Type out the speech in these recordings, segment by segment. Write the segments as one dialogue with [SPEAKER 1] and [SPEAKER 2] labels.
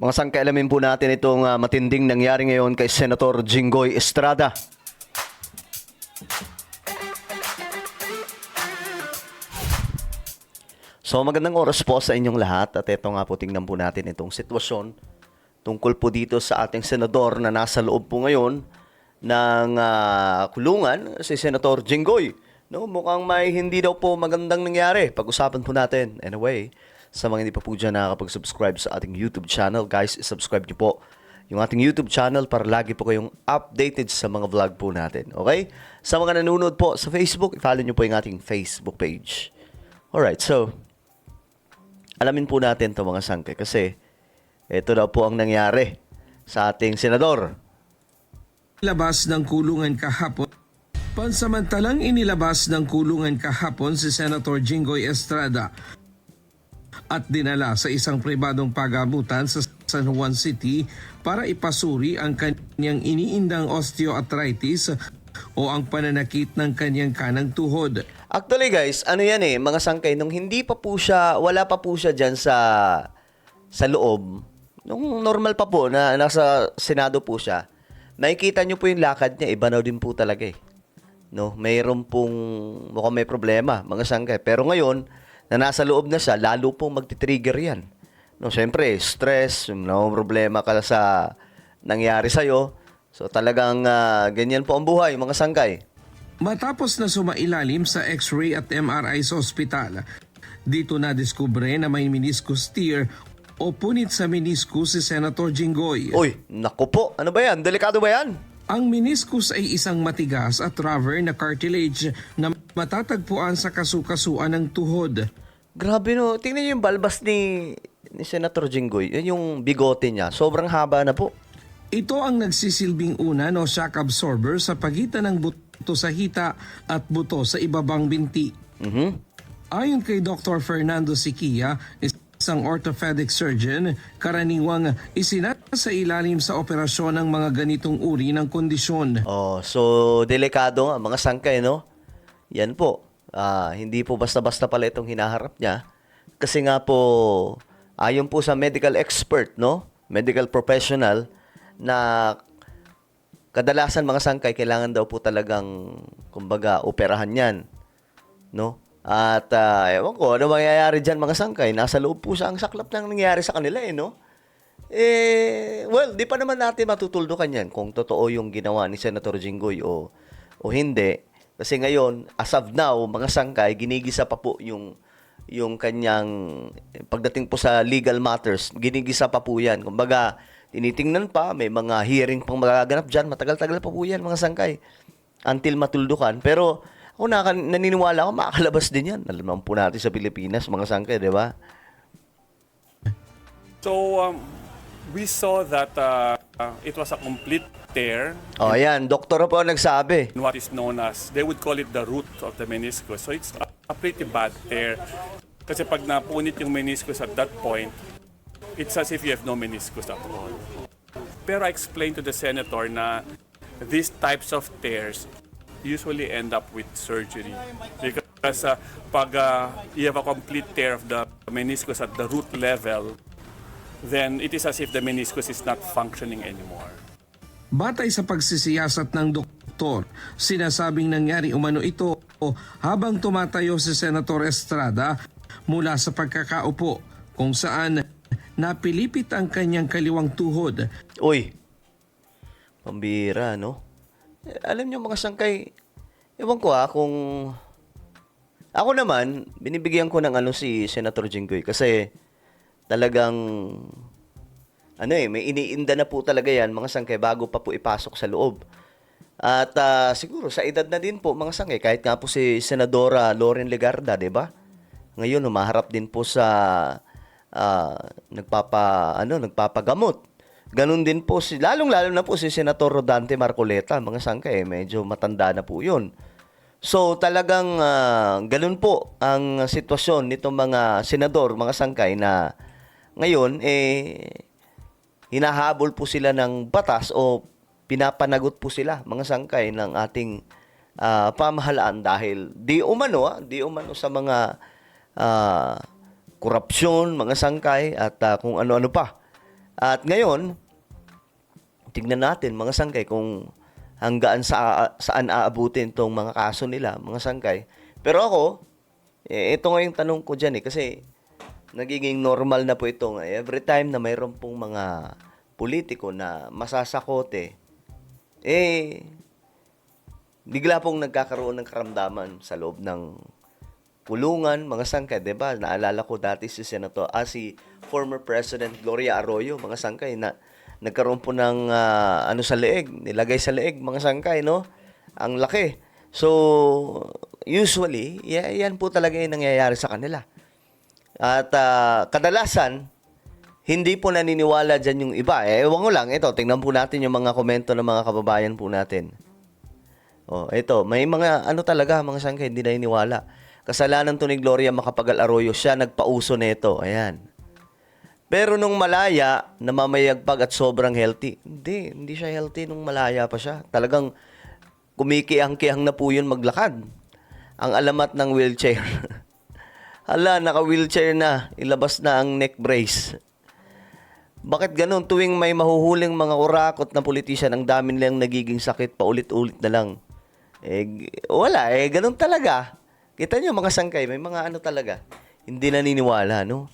[SPEAKER 1] Mga sangkaalamin po natin itong matinding nangyari ngayon kay Senator Jinggoy Estrada. So magandang oras po sa inyong lahat at ito nga po tingnan po natin itong sitwasyon tungkol po dito sa ating senador na nasa loob po ngayon ng kulungan, si Senator Jinggoy. No, mukhang may hindi daw po magandang nangyari. Pag-usapan po natin. Anyway, sa mga hindi pa po dyan nakakapag-subscribe sa ating YouTube channel, guys, subscribe niyo po yung ating YouTube channel para lagi po kayong updated sa mga vlog po natin. Okay? Sa mga nanonood po sa Facebook, i-follow niyo po yung ating Facebook page. Alright, so alamin po natin ito mga sangke kasi ito daw po ang nangyari sa ating senador.
[SPEAKER 2] Labas ng kulungan kahapon. Pansamantalang inilabas ng kulungan kahapon si Senator Jinggoy Estrada at dinala sa isang pribadong pagamutan sa San Juan City para ipasuri ang kanyang iniindang osteoarthritis o ang pananakit ng kanyang kanang tuhod.
[SPEAKER 1] Actually guys, ano yan mga sangkay, nung hindi pa po siya, wala pa po siya dyan sa loob, nung normal pa po na nasa Senado po siya, nakikita nyo po yung lakad niya, iba na din po talaga No, mayroon pong mukhang may problema, mga sangkay. Pero ngayon, na nasa loob na siya, lalo pong magti-trigger yan. No, siyempre, stress, no, problema ka sa nangyari sa'yo. So talagang ganyan po ang buhay, mga sangkay.
[SPEAKER 2] Matapos na sumailalim sa X-ray at MRI sa ospital, dito na diskubre na may meniscus tear o punit sa meniscus si Senator Jinggoy.
[SPEAKER 1] Uy, naku po, ano ba yan? Delikado ba yan?
[SPEAKER 2] Ang meniscus ay isang matigas at rubber na cartilage na matatagpuan sa kasukasuan ng tuhod.
[SPEAKER 1] Grabe no, tingnan niyo yung balbas ni Senator Jinggoy. Yan yung bigote niya, sobrang haba na po.
[SPEAKER 2] Ito ang nagsisilbing unan o shock absorber sa pagitan ng buto sa hita at buto sa ibabang binti. Ayon kay Dr. Fernando Siquia, isang orthopedic surgeon, karaniwang isinasa ilalim sa operasyon ng mga ganitong uri ng kondisyon.
[SPEAKER 1] Oh, so delikado nga mga sangkay, no? Yan po. Hindi po basta-basta pala itong hinaharap niya. Kasi nga po, ayon po sa medical expert, no? Medical professional, na kadalasan mga sangkay, kailangan daw po talagang, kumbaga, operahan yan. No? At ewan ko, ano mangyayari dyan mga sangkay? Nasa loob po sa ang saklap ng nangyayari sa kanila no? Well, di pa naman natin matutuldukan yan kung totoo yung ginawa ni Senator Jinggoy o hindi. Kasi ngayon, as of now, mga sangkay, ginigisa pa po yung kanyang, pagdating po sa legal matters, ginigisa pa po yan. Kumbaga, tinitingnan pa, may mga hearing pang magaganap dyan, matagal-tagal pa po yan mga sangkay, until matuldukan. Pero, ako naniniwala ako, makakalabas din yan. Alam naman po natin sa Pilipinas, mga sangkay, di ba?
[SPEAKER 3] So, we saw that it was a complete tear.
[SPEAKER 1] O, ayan. Doktor po ang nagsabi.
[SPEAKER 3] In what is known as, they would call it the root of the meniscus. So, it's a pretty bad tear. Kasi pag napunit yung meniscus at that point, it's as if you have no meniscus at all. Pero I explained to the senator na these types of tears usually end up with surgery. Because pag you have a complete tear of the meniscus at the root level, then it is as if the meniscus is not functioning anymore.
[SPEAKER 2] Batay sa pagsisiyasat ng doktor, sinasabing nangyari umano ito habang tumatayo si Senator Estrada mula sa pagkakaupo kung saan napilipit ang kanyang kaliwang tuhod.
[SPEAKER 1] Uy, pambira, no? Alam niyo mga sangkay, ewan ko kung ako naman, binibigyan ko ng si Senator Jinggoy kasi talagang may iniinda na po talaga yan mga sangkay bago pa po ipasok sa loob. At siguro sa edad na din po mga sangkay, kahit nga po si Senadora Loren Legarda, 'di ba? Ngayon humaharap din po sa nagpapagamot. Ganun din po lalong-lalo na po si Senator Rodante Marcoleta, mga sangkay, medyo matanda na po 'yun. So talagang ganun po ang sitwasyon nitong mga senador, mga sangkay na ngayon hinahabol po sila ng batas o pinapanagot po sila, mga sangkay, ng ating pamahalaan dahil di umano sa mga korupsyon, mga sangkay at kung ano-ano pa At ngayon, tignan natin mga sangkay kung saan aabutin tong mga kaso nila, mga sangkay. Pero ako, ito nga yung tanong ko dyan kasi nagiging normal na po ito. Every time na mayroon pong mga politiko na masasakote, bigla pong nagkakaroon ng karamdaman sa loob ng kulungan, mga sangkay, 'di ba? Naalala ko dati si si former President Gloria Arroyo, mga sangkay, na nagkaroon po ng sa leeg, nilagay sa leeg, mga sangkay, no? Ang laki. So, usually, yan po talaga yung nangyayari sa kanila. At kadalasan, hindi po naniniwala dyan yung iba. Ewan ko lang, ito, tingnan po natin yung mga komento ng mga kababayan po natin. Ito, may mga talaga, mga sangkay, hindi naniniwala. Kasalanan to ni Gloria Macapagal Arroyo, siya nagpauso nito. Ayan. Pero nung malaya, namamayagpag at sobrang healthy. Hindi siya healthy nung malaya pa siya. Talagang kumikiyang-kiyang na po yun maglakad. Ang alamat ng wheelchair. Hala, naka-wheelchair na. Ilabas na ang neck brace. Bakit ganun? Tuwing may mahuhuling mga urakot na politisyan, ang dami nilang nagiging sakit, paulit-ulit na lang. Wala. Ganun talaga. Kita nyo, mga sangkay, may mga talaga. Hindi naniniwala, no?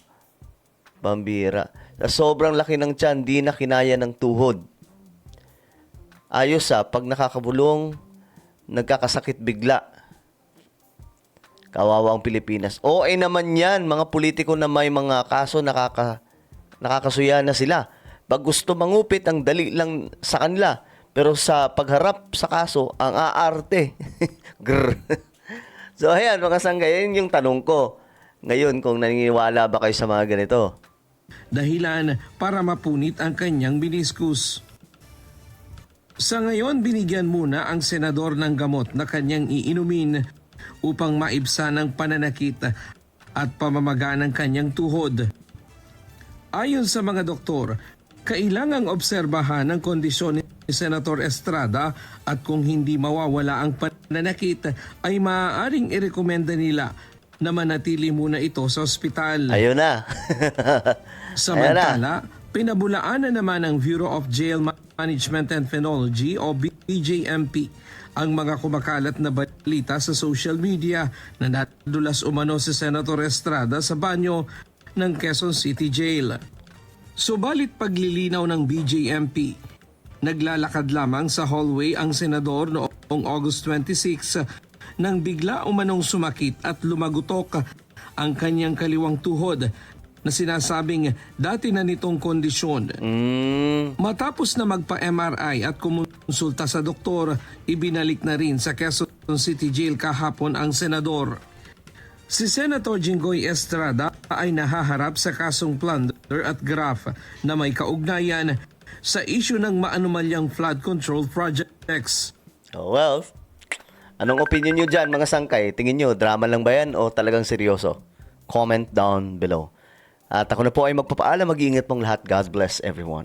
[SPEAKER 1] Bambira. Sa sobrang laki ng tiyan, di na kinaya ng tuhod. Ayos pag nakakabulong, nagkakasakit bigla. Kawawang Pilipinas. Naman yan, mga politiko na may mga kaso nakakasuya na sila. Pag gusto mangupit, ang dali lang sa kanila. Pero sa pagharap sa kaso, ang aarte. Grr. So, ayan, mga sanggay, yun yung tanong ko. Ngayon, kung naniniwala ba kayo sa mga ganito?
[SPEAKER 2] Dahilan para mapunit ang kanyang meniscus. Sa ngayon, binigyan muna ang senador ng gamot na kanyang iinumin upang maibsan ang pananakit at pamamaga ng kanyang tuhod. Ayon sa mga doktor, kailangang obserbahan ang kondisyon ni Senator Estrada at kung hindi mawawala ang pananakit ay maaaring irekomenda nila na manatili muna ito sa ospital.
[SPEAKER 1] Ayun na.
[SPEAKER 2] Samantala, pinabulaan na naman ng Bureau of Jail Management and Phenology o BJMP ang mga kumakalat na balita sa social media na nadulas umano si Senator Estrada sa banyo ng Quezon City Jail. Subalit paglilinaw ng BJMP, naglalakad lamang sa hallway ang senador noong August 26 nang bigla umanong sumakit at lumagutok ang kanyang kaliwang tuhod na sinasabing dati na nitong kondisyon. Matapos na magpa-MRI at kumonsulta sa doktor, ibinalik na rin sa Quezon City Jail kahapon ang senador. Si Senator Jinggoy Estrada ay nahaharap sa kasong plunder at graft na may kaugnayan sa issue ng maanumalyang flood control projects.
[SPEAKER 1] Well, anong opinion nyo dyan, mga sangkay? Tingin nyo, drama lang ba yan o talagang seryoso? Comment down below. At ako na po ay magpapaalam. Mag-iingat pong lahat. God bless everyone.